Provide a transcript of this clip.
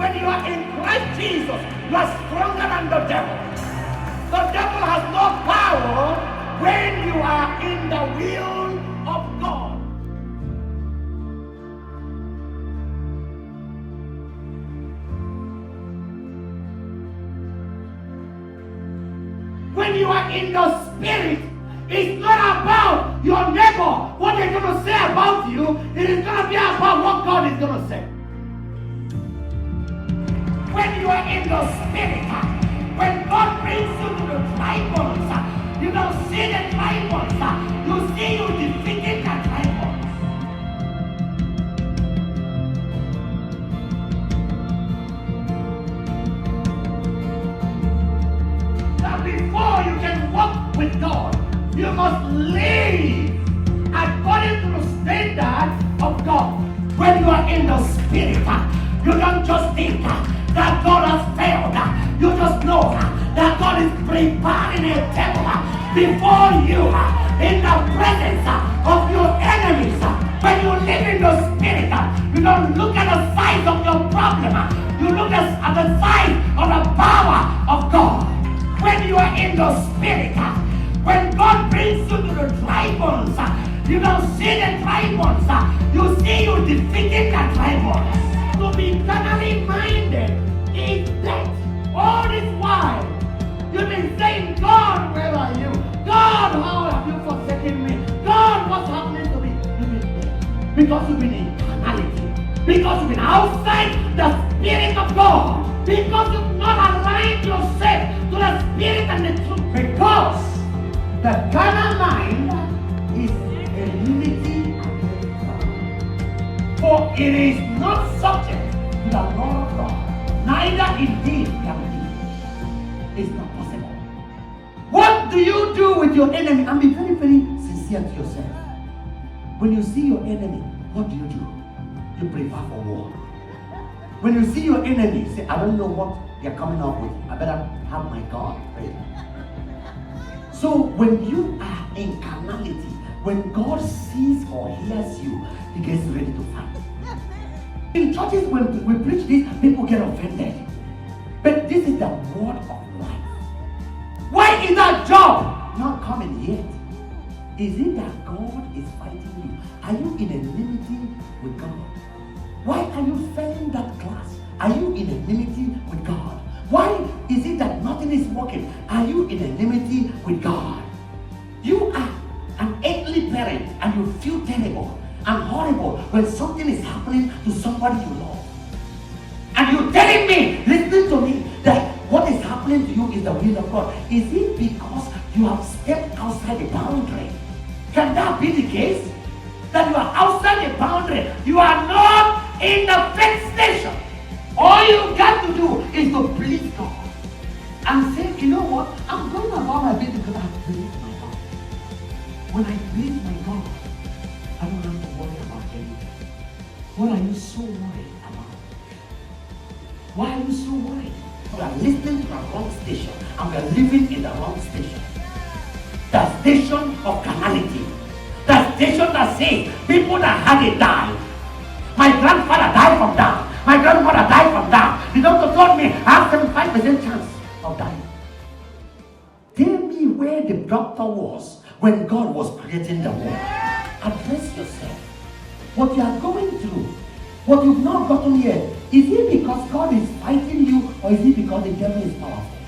When you are in Christ Jesus, you are stronger than the devil. The devil has no power when you are in the will of God. When you are in the spirit, it's not about your neighbor, what they're going to say about you. It is going to be about what God is going to say. When you are in the spirit, when God brings you to the dry bones, you don't see the dry bones. You see you defeating the dry bones. Now before you can walk with God, you must live according to the standard of God. When you are in the spirit, you don't just think that God has failed. You just know that God is preparing a table before you in the presence of your enemies. When you live in the spirit, you don't look at the size of your problem. You look at the size of the power of God. When you are in the spirit, when God brings you to the dry bones, you don't see the dry bones. You see you defeating the dry bones. To be carnally minded is death. All this while, you've been saying, God, where are you? God, how have you forsaken me? God, what's happening to me? You've been dead. Because you've been in carnality. Because you've been outside the Spirit of God. Because you've not aligned yourself to the Spirit and the truth. Because the carnal mind is enmity against God. For it is not subject to the law of God. Neither indeed can be. It's not possible. What do you do with your enemy? And be very, very sincere to yourself. When you see your enemy, what do? You prepare for war. When you see your enemy, say, I don't know what they're coming up with. I better have my God pray. So when you are in carnality, when God sees or hears you, he gets ready to fight. In churches, when we preach this, people get offended. But this is the word of life. Why is that job not coming yet? Is it that God is fighting you? Are you in enmity with God? Why are you failing that class? Are you in enmity with God? Why is it that nothing is working? Are you in enmity with God? You are an earthly parent and you feel terrible and horrible when something is happening to somebody you love. And you're telling me, listening to me, that what is happening to you is the will of God. Is it because you have stepped outside the boundary? Can that be the case? That you are outside the boundary. You are not in the fixed station. All you got to do is to please God. And say, you know what? I'm going about my business because I please my God. When I please my God, I don't have to worry about anything. What are you so worried about? Why are you so worried? We are listening to the wrong station and we are living in the wrong station. The station of carnality. The station that says people that had it died. My grandfather died from that. My grandmother died from that. The doctor told me I have 75% chance of dying. Tell me where the doctor was when God was creating the world. Address yourself. What you are going through, what you've not gotten yet, is it because God is fighting you or is it because the devil is powerful?